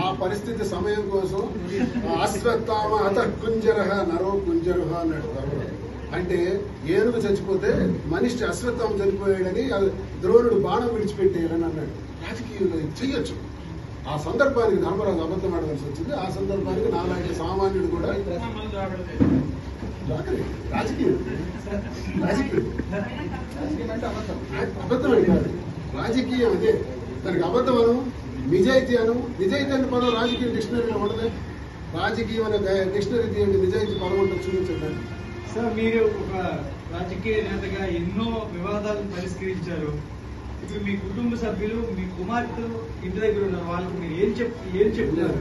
ఆ పరిస్థితి సమయం కోసం అశ్వత్థామ అత కుంజరహ నరో కుంజరహ అన్నాడు. అంటే ఏనుగు చచ్చిపోతే మనిషి అశ్వత్థామ చనిపోయాడని ద్రోణుడు బాణం విడిచిపెట్టేయాలని అన్నాడు. రాజకీయంలో చెయ్యొచ్చు. ఆ సందర్భానికి ధర్మరాజు అబద్ధం ఆడవలసి వచ్చింది. ఆ సందర్భానికి నాలాంటి సామాన్యుడు కూడా రాజకీయం అబద్ధమే కాదు, రాజకీయం అదే. దానికి అబద్ధం అను, నిజాయితీ అను. నిజాయితీ అనే పదం రాజకీయ డిక్షనరీలో ఉండదు. రాజకీయం అనే డిక్షనరీ తీయండి, నిజాయితీ పదం ఉంటుంది, చూపించండి. సార్, మీరు ఒక రాజకీయ నేతగా ఎన్నో వివాదాలను పరిష్కరించారు. ఇప్పుడు మీ కుటుంబ సభ్యులు, మీ కుమార్తెలు ఇంటి దగ్గర ఉన్నారు. వాళ్ళకి మీరు ఏం చెప్తున్నారు?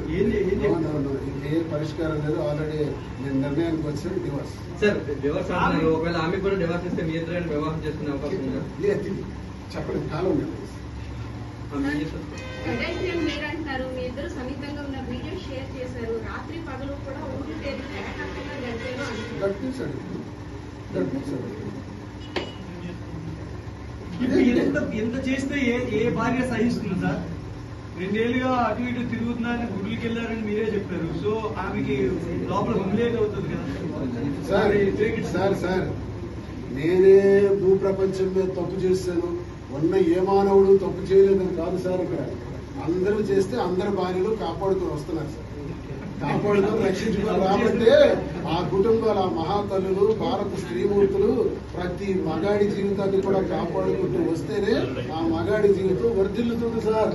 ఏ పరిష్కారం లేదు. ఆల్రెడీ నేను నిర్ణయానికి వచ్చాను. డివోర్స్ సార్, డివోర్స్ అంటున్నారు. ఒకవేళ ఆమె కూడా డివోర్స్ ఇస్తే మీ ఇద్దరు వివాహం చేసుకునే అవకాశం ఉందా? చెప్పండి, కాలం మీరంటున్నారు మీ ఇద్దరు సమీపంగా ఉన్న వీడియో షేర్ చేశారు. రాత్రి పగలు కూడా ఊరు తేదీ గడిపించాడు. ఎంత చేస్తే ఏ భార్య సహిస్తుంది సార్? 2 ఏళ్లుగా అటు ఇటు తిరుగుతున్నారని గుడ్లకి వెళ్ళారని మీరే చెప్పారు. సో ఆమెకి లోపల హుమిలేట్ అవుతుంది కదా. సార్ నేనే భూప్రపంచం మీద తప్పు చేస్తాను, ఉన్న ఏ మానవుడు తప్పు చేయలేదని కాదు సార్. ఇక్కడ అందరూ చేస్తే అందరి భార్యలు కాపాడుతూ వస్తున్నారు సార్. కాపాడుతూ రక్షించుకొని రాబట్టే ఆ కుటుంబాలు, ఆ మహాతల్లులు, భారత స్త్రీమూర్తులు ప్రతి మగాడి జీవితాన్ని కూడా కాపాడుకుంటూ వస్తేనే ఆ మగాడి జీవితం వర్ధిల్లుతుంది సార్.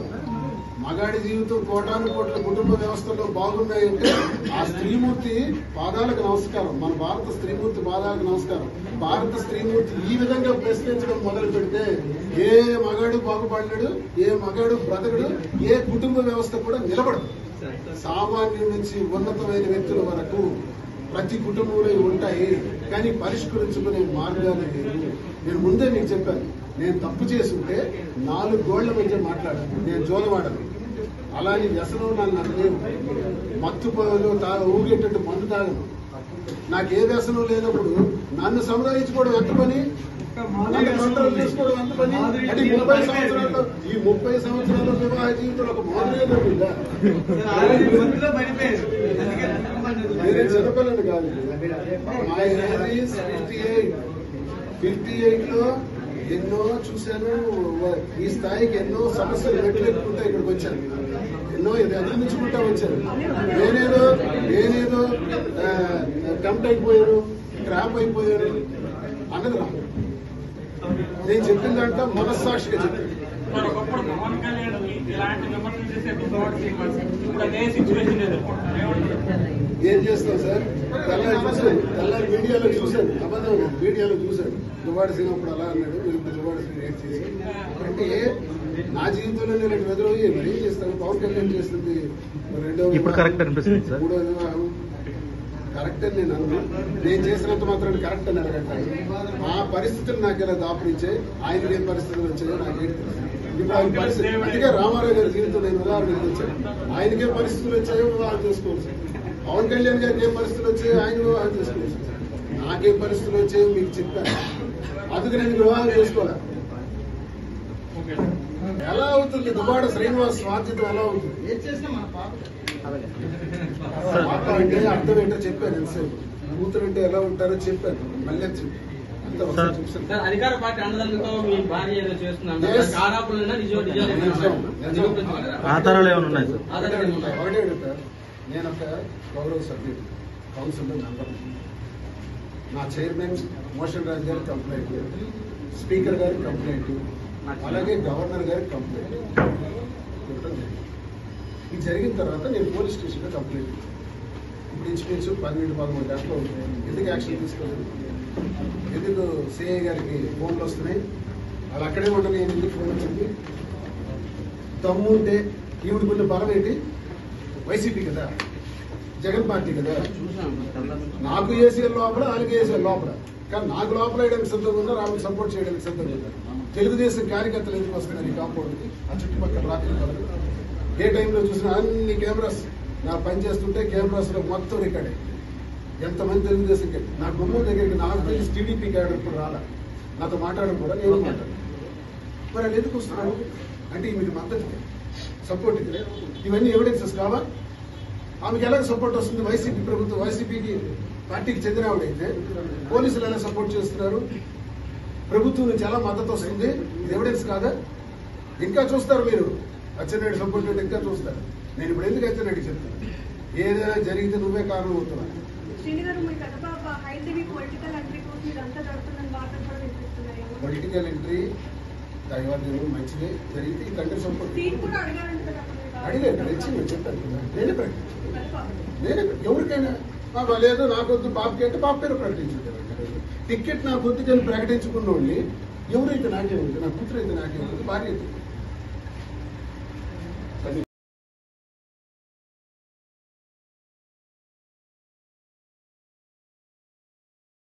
మగాడి జీవితం కోటాను కోట్ల కుటుంబ వ్యవస్థలో బాగున్నాయంటే ఆ స్త్రీమూర్తి పాదాలకు నమస్కారం. మన భారత స్త్రీమూర్తి పాదాలకు నమస్కారం. భారత స్త్రీమూర్తి ఈ విధంగా ప్రశ్నించడం మొదలు పెడితే ఏ మగాడు బాగుపడలేడు, ఏ మగాడు బ్రతకడు, ఏ కుటుంబ వ్యవస్థ కూడా నిలబడదు. సామాన్యుల నుంచి ఉన్నతమైన వ్యక్తుల వరకు ప్రతి కుటుంబంలో ఉంటాయి, కానీ పరిష్కరించుకునే మార్గాలు లేదు. నేను ముందే మీకు చెప్పాను, నేను తప్పు చేసుకుంటే 4 గోళ్ల మధ్య మాట్లాడాను. నేను జోలవాడను. అలాని వ్యసనం నాకు లేవు. మత్తు పొగలు ఊగేటట్టు మందు తాగను. నాకు ఏ వ్యసనం లేనప్పుడు నన్ను సంరక్షించుకోవడం ఎంత పని, కంట్రోల్ చేసుకోవడం ఎంత పని. అంటే 30 సంవత్సరాల్లో ఈ 30 సంవత్సరాల వివాహ జీవితంలో ఒక మోదరేదో ఉందా? మీరే చిన్నపిల్లని కాదు. మా ఏజ్ 58లో ఎన్నో చూశాను. ఈ స్థాయికి ఎన్నో సమస్యలు వ్యతిరేకుంటా ఇక్కడికి వచ్చాను. ఎన్నో ఎదిరించుకుంటా వచ్చాను. నేనేదో టెంప్ట్ అయిపోయాను, క్రాప్ అయిపోయాను అన్నది రా. నేను చెప్పిన దాంట్లో మనస్సాక్షిగా చెప్పాను. ఏం చేస్తాం సార్? తెల్లారి మీడియాలో చూశాను. అబద్ధం మీడియాలో చూశాను. దువ్వాడ సింగ్ అప్పుడు అలా అన్నాడు, వీళ్ళు దువ్వాడ సింగ్ ఏడ్ చేసి. అంటే నా జీవితంలో నేను ఎదురయ్యి ఏం చేస్తాను? పవన్ కళ్యాణ్ చేస్తుంది మూడో వివాహం కరెక్ట్ అని నేను అన్నా. నేను చేసినంత మాత్రం కరెక్ట్ అని అడగట్టాను. ఆ పరిస్థితులు నాకు ఎలా దాపురించాయి, ఆయనకి ఏం పరిస్థితులు వచ్చాయో నాకేం తెలుసు. ఇప్పుడు ఆయన పరిస్థితి అందుకే రామారావు గారి జీవితం నేను ఉదాహరణ వచ్చాను. ఆయనకే పరిస్థితులు వచ్చాయో వివాహం చేసుకోవచ్చు. పవన్ కళ్యాణ్ గారికి ఏం పరిస్థితులు వచ్చాయో ఆయన వివాహం చేసుకోవచ్చు. నాకేం పరిస్థితులు వచ్చాయో మీకు చెప్పాను. అందుకు నేను వివాహం చేసుకోలే. ఎలా అవుతుంది? దువ్వాడ శ్రీనివాస్ స్వార్థితం ఎలా అవుతుంది? ఏం చేసినా మన పాప అంటే అర్థం ఏంటో చెప్పాను. ఎంతసేపు కూతురు అంటే ఎలా ఉంటారో చెప్పాను. మళ్ళీ అధికార పార్టీ అండదండతో మీ భార్య ఏదో చేస్తున్నాను. ఆధారాలు ఏమైనా ఉన్నాయి సార్? ఒకటే అడుగుతారు. నేను ఒక గౌరవ సభ్యుడు, కౌన్సిల్లో మెంబర్. నా చైర్మన్ మోషన్ రాజు గారికి కంప్లైంట్, స్పీకర్ గారికి కంప్లైంట్, అలాగే గవర్నర్ గారికి కంప్లైంట్ ఇవ్వడం జరిగింది. ఇది జరిగిన తర్వాత నేను పోలీస్ స్టేషన్లో కంప్లైంట్. ఇప్పుడు ఇంచుమించు 12-13 గంటలు ఎందుకు యాక్షన్ తీసుకోలేదు? ఎందుకు సిఐ గారికి ఫోన్లు వస్తున్నాయి? వాళ్ళు అక్కడే ఉండని ఎందుకు ఫోన్ వచ్చింది? దమ్ము ఉంటే ఈవిడికున్న బలం ఏంటి? వైసీపీ కదా, జగన్ పార్టీ కదా. నాకు ఏసీఎల్ లోపల, ఆయనకి ఏసీఎల్ లోపల. కానీ నాకు లోపల వేయడానికి సిద్ధంగా ఉన్నారు, ఆమెకు సపోర్ట్ చేయడానికి సిద్ధంగా ఉన్నారు. తెలుగుదేశం కార్యకర్తలు ఎందుకు వస్తున్నారు ఈ కాంపౌండ్కి? ఆ చుట్టుపక్కల రాత్రి పనులు ఏ టైంలో చూసినా అన్ని కెమెరాస్ నా పని చేస్తుంటే కెమెరాస్ లో మొత్తం రికార్డే. ఎంతమంది తెలుగుదేశం నా గుమ్మం దగ్గరికి నాకు తెలిసి టీడీపీ క్యాడర్ ఇప్పుడు రాలా, నాతో మాట్లాడడం కూడా నేను మాట్లాడాను. మరి అది ఎందుకు వస్తున్నాను అంటే మీకు మద్దతు సపోర్ట్ ఇవన్నీ ఎవిడెన్సెస్ కావా? ఆమెకి ఎలాగ సపోర్ట్ వస్తుంది? వైసీపీ ప్రభుత్వం, వైసీపీకి పార్టీకి చెందిన ఆవిడైతే పోలీసులు ఎలా సపోర్ట్ చేస్తున్నారు? ప్రభుత్వం నుంచి ఎలా మద్దతు వస్తుంది? ఇది ఎవిడెన్స్ కాదా? ఇంకా చూస్తారు మీరు. అచ్చెన్నాయుడు సపోర్ట్ ఉంటే ఇంకా చూస్తారు. నేను ఇప్పుడు ఎందుకు అచ్చెన్నాయుడికి చెప్తాను? ఏదైనా జరిగితే నువ్వే కారణం అవుతున్నాను. శ్రీని గారు, మీ పెద్ద పాప హైదరాబాద్ పొలిటికల్ ఎంట్రీ కోసం ఇదంతా జరుగుతుందని వార్తలు కూడా వినిపిస్తున్నాయి. పొలిటికల్ ఎంట్రీ దైవార్యం మంచిదే జరిగితే ఈ కంటే సపోర్ట్ సీట్ కూడా అడగాలంటే కదా అప్పుడు మీరు. అడిగాను తెచ్చి చెప్పాను. నేనే ప్రకటించాను. పెద్ద పాప. నేనే ఎవరికైనా లేదు నాకొద్దు బాబుకి అంటే బాబు పేరు ప్రకటించుంటారు. టికెట్ నాకొద్దు కానీ ప్రకటించుకున్న వాళ్ళని ఎవరైతే నాకే ఉంది, నా కూతురు అయితే నాకే ఉంది, భార్య అయితే